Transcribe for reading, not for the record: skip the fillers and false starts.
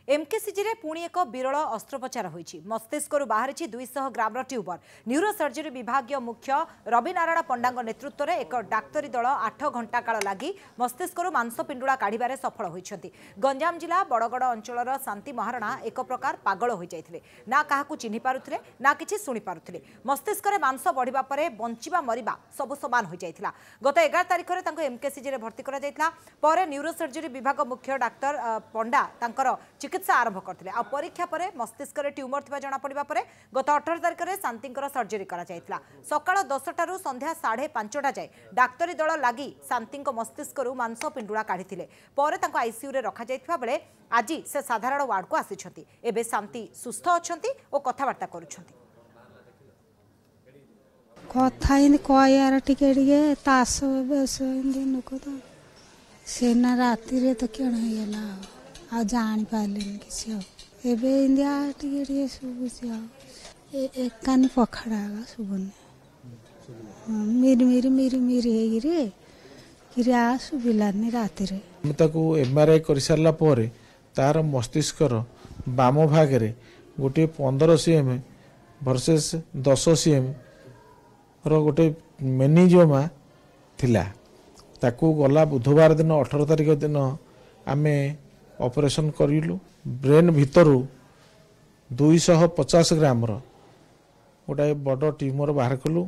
MKCG रे पुणी एक विरल अस्त्रोपचार होईछि। मस्तिष्करू बाहरी 200 ग्राम ट्यूबर। न्यूरोसर्जरी विभागीय मुख्य रवि नारायण पंडांग नेतृत्व में एक डाक्तरी दल 8 घंटा काल लगी मस्तिष्करू मांसपिंडुला काढ़िबारे सफल होइछन्ति। गंजाम जिला बड़गड़ अंचलर शांति महाराणा एक प्रकार पागल हो जाइथिले। ना काहाकू चिन्हि पारुथिले ना किछि सुनि पारुथिले। मस्तिष्क रे मांस बढ़िबा परे बंचिबा मरिबा सब समान हो जाइथिला। गत 11 तारिख रे तांको एमकेसीजी रे भर्ती करा जाइथिला। परे न्यूरोसर्जरी विभाग मुख्य डाक्टर पंडा तांकर चिकित्सा आरंभ करथिले। आ परीक्षा परे मस्तिष्क रे ट्यूमर थिबा जाना पड़िबा परे गत 18 तारिख रे शांतिंकर सर्जरी करा जाइथिला। सकाळ 10 टारू संध्या 5:30 जाय डाक्तरी दल लागि शांतिंक मस्तिष्करू मांस पिंडुळा काढिथिले। परे तांको आईसीयू रे रखा जाइथिबा बेले आज से साधारण वार्ड को आसिछन्ति। एबे शांति सुस्थ अछन्ति ओ कथावार्ता करूछन्ति। कथा इन कयार टिके टिके तास बेस इन को तो सेना राति रे तो केण हेला आ जानि पालेन किछ एबे इंडिया टिके टिके सुबुछि एकानी पखड़ागा सुबने मिरी हे रे किरा सुबिलानी राति रे हम ताको एमआरआई कर सारला परे तार मस्तिष्कर बाम भाग रे गोटे 15 सीएम वर्सेस 10 सीएम रो गोटे मेनिजियोमा थिला। ताकू गला बुधवार दिन 18 तारिख दिन आमे ऑपरेशन करिलु। ब्रेन भितरु 250 ग्राम रो गोटे बड़ ट्यूमर बाहर कलु।